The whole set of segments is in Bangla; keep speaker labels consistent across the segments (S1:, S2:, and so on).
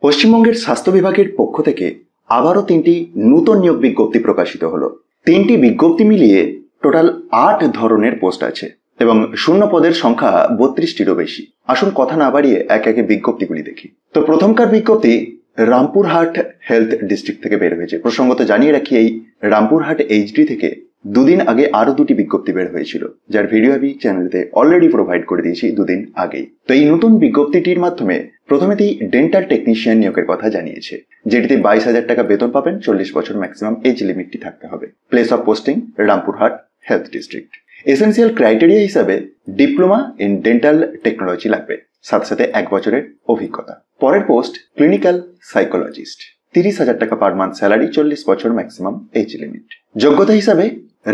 S1: পশ্চিমবঙ্গের স্বাস্থ্য বিভাগের পক্ষ থেকে আবারও 3টি নতুন নিয়োগ বিজ্ঞপ্তি প্রকাশিত হলো। 3টি বিজ্ঞপ্তি মিলিয়ে টোটাল 8 ধরনের পোস্ট আছে এবং শূন্য পদের সংখ্যা 32টিরও বেশি। আসুন কথা না বাড়িয়ে একে একে বিজ্ঞপ্তিগুলি দেখি। তো প্রথমকার বিজ্ঞপ্তি রামপুরহাট হেলথ ডিস্ট্রিক্ট থেকে বের হয়েছে। প্রসঙ্গত জানিয়ে রাখি, এই রামপুরহাট এইচডি থেকে দুদিন আগে আরো 2টি বিজ্ঞপ্তি বের হয়েছিল, যার ভিডিও আমি চ্যানেলতে অলরেডি প্রোভাইড করে দিয়েছি দুদিন আগেই। তো এই নতুন বিজ্ঞপ্তিটির মাধ্যমে প্রথমেতেই ডেন্টাল টেকনিশিয়ান নিয়োগের কথা জানিয়েছে, যেটিতে 22,000 টাকা বেতন পাবেন। 40 বছর ম্যাক্সিমাম এজ লিমিটটি থাকতে হবে। Place of posting Rampurhat health district. Essential criteria হিসাবে ডিপ্লোমা ইন ডেন্টাল টেকনোলজি লাগবে, সাথে সাথে 1 বছরের অভিজ্ঞতা। পরের পোস্ট ক্লিনিক্যাল সাইকোলজিস্ট, 30,000 টাকা পার মান্থ স্যালারি, 40 বছর ম্যাক্সিমাম এজ লিমিট। যোগ্যতা হিসাবে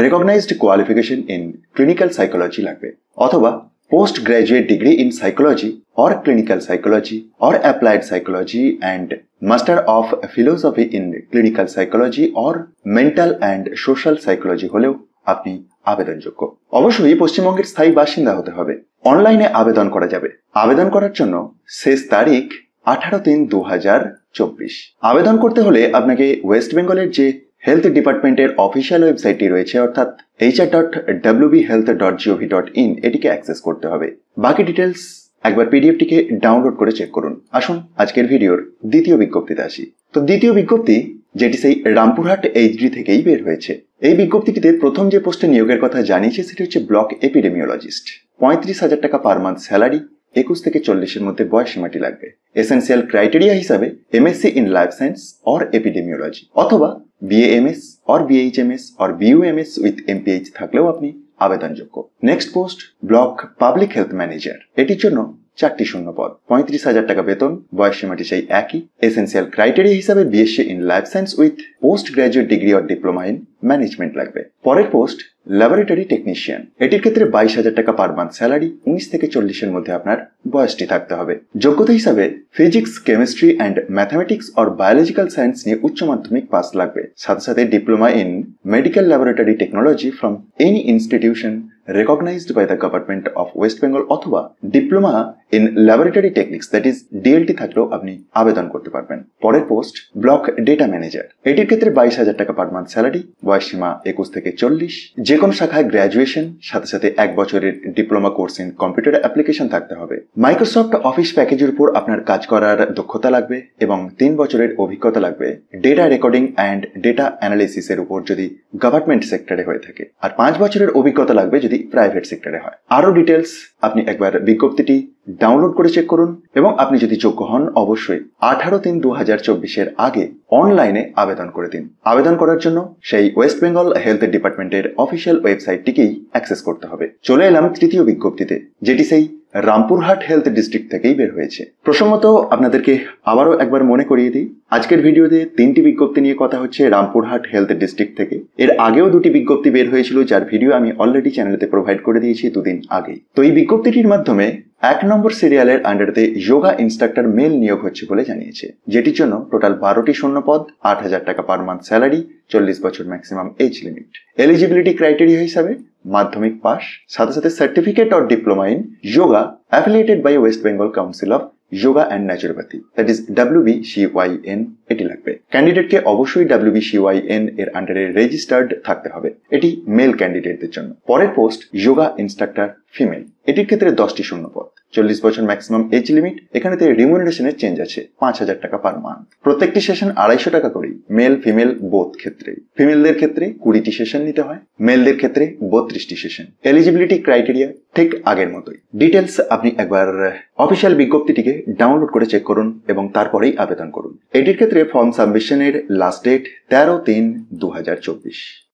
S1: recognised qualification in clinical psychology লাগবে, অথবা post graduate degree in psychology or clinical psychology or applied psychology and master of philosophy in clinical psychology or mental and social psychology হলেও আপনি আবেদনযোগ্য। অবশ্যই পশ্চিমবঙ্গের স্থায়ী বাসিন্দা হতে হবে। অনলাইনে আবেদন করা যাবে। আবেদন করার জন্য শেষ তারিখ 18-3-2024। আবেদন করতে হলে আপনাকে ওয়েস্ট বেঙ্গলের যে হেলথ ডিপার্টমেন্টের অফিসিয়াল ওয়েবসাইটটি রয়েছে, অর্থাৎ hr.wbhealth.gov.in, এটিকে অ্যাক্সেস করতে হবে। বাকি ডিটেলস একবার পিডিএফটিকে ডাউনলোড করে চেক করুন। আসুন আজকের ভিডিওর দ্বিতীয় বিজ্ঞপ্তিতে আসি। তো দ্বিতীয় বিজ্ঞপ্তি, যেটি সেই রামপুরহাট এইচডি থেকেই বের হয়েছে, এই বিজ্ঞপ্তিটিতে প্রথম যে পোস্টে নিয়োগের কথা জানিয়েছে সেটি হচ্ছে ব্লক এপিডেমিওলজিস্ট। 35,000 টাকা পার মান্থ স্যালারি, 21 থেকে 40-এর মধ্যে বয়স সীমাটি লাগবে। এসেন্সিয়াল ক্রাইটেরিয়া হিসাবে MSc in life science or epidemiology, অথবা BAMS or BHMS or BUMS with MPH থাকলেও আপনি আবেদনযোগ্য। Next post block public health manager. এটির জন্য 4টি শূন্য পদ, 35,000 টাকা বেতন, বয়স সীমাটি সেই একই। এসেন্সিয়াল ক্রাইটেরিয়া হিসাবে BSc in life science with post graduate degree or diploma in management লাগবে। পরের পোস্ট ল্যাবরেটরি টেকনিশিয়ান। এটির ক্ষেত্রে 22,000 টাকা পার মান্থ স্যালারি, 19 থেকে 40-এর মধ্যে আপনার বয়সটি থাকতে হবে। যোগ্যতা হিসাবে physics, chemistry and mathematics or biological science নিয়ে উচ্চ মাধ্যমিক পাস লাগবে, সাথে সাথে diploma in medical laboratory technology from any institution recognized by the government of West Bengal, অথবা diploma in laboratory techniques, that is DLT থাকলেও আপনি আবেদন করতে পারবেন। পরের পোস্ট ব্লক ডেটা ম্যানেজার। এটির ক্ষেত্রে 22,000 টাকা পার মান্থ স্যালারি, বয়স সীমা 21 থেকে 40, যে কোনো শাখায় গ্র্যাজুয়েশন, সাথে সাথে 1 বছরের diploma course in computer application থাকতে হবে। মাইক্রোসফট অফিস প্যাকেজের উপর আপনার কাজ করার দক্ষতা লাগবে এবং 3 বছরের অভিজ্ঞতা লাগবে ডেটা রেকর্ডিং অ্যান্ড ডেটা অ্যানালিসিসের উপর যদি গভর্নমেন্ট সেক্টরে হয়ে থাকে, আর 5 বছরের অভিজ্ঞতা লাগবে যদি প্রাইভেট সেক্টরে হয়। আরো ডিটেলস আপনি একবার বিজ্ঞপ্তিটি ডাউনলোড করে চেক করুন, এবং আপনি যদি যোগ্য হন অবশ্যই 18-3-2024-এর আগে অনলাইনে আবেদন করে দিন। আবেদন করার জন্য সেই ওয়েস্ট বেঙ্গল হেলথ ডিপার্টমেন্টের অফিসিয়াল ওয়েবসাইটটিকেই অ্যাক্সেস করতে হবে। চলে এলাম তৃতীয় বিজ্ঞপ্তিতে, যেটি সেই রামপুরহাট হেলথ ডিস্ট্রিক্ট থেকেই বের হয়েছে। প্রসঙ্গত আপনাদেরকে আবারও একবার মনে করিয়ে দিই, আজকের ভিডিওতে 3টি বিজ্ঞপ্তি নিয়ে কথা হচ্ছে রামপুরহাট হেলথ ডিস্ট্রিক্ট থেকে। এর আগেও 2টি বিজ্ঞপ্তি বের হয়েছিল, যার ভিডিও আমি অলরেডি চ্যানেলেতে প্রোভাইড করে দিয়েছি দুদিন আগেই। তো এই বিজ্ঞপ্তিটির মাধ্যমে 1 নম্বর সিরিয়ালের আন্ডারতে যোগা ইনস্ট্রাক্টর মেল নিয়োগ হচ্ছে বলে জানিয়েছে, যেটির জন্য টোটাল 12টি শূন্য পদ, 8,000 টাকা পার মান্থ স্যালারি, 40 বছর maximum age limit. Eligibility criteria হিসাবে মাধ্যমিক পাস, সাথে সাথে certificate or diploma in yoga affiliated by West Bengal council of yoga and naturopathy, that is WBCYN, এটি লাগবে। ক্যান্ডিডেটকে অবশ্যই WBCYN এর আন্ডারে রেজিস্টার্ড থাকতে হবে। এটি মেল ক্যান্ডিডেটদের জন্য। পরের পোস্ট যোগা ইনস্ট্রাক্টর ফিমেল। এটির ক্ষেত্রে 10টি শূন্য পদ, 40 বছর ম্যাক্সিমাম এজ লিমিট। এখানেতে রিমুনারেশনের চেঞ্জ আছে, 5,000 টাকা পার মান্থ। প্রত্যেকটি সেশন 250 টাকা করেই, মেল ফিমেল বোথ ক্ষেত্রে। ফিমেলদের ক্ষেত্রে 20টি সেশন নিতে হয়, মেলদের ক্ষেত্রে 32টি সেশন। এলিজিবিলিটি ক্রাইটেরিয়া ঠিক আগের মতোই। ডিটেলস আপনি একবার অফিসিয়াল বিজ্ঞপ্তিটিকে ডাউনলোড করে চেক করুন এবং তারপরেই আবেদন করুন। এটির ক্ষেত্রে ফর্ম সাবমিশনের লাস্ট ডেট 13-3-2024।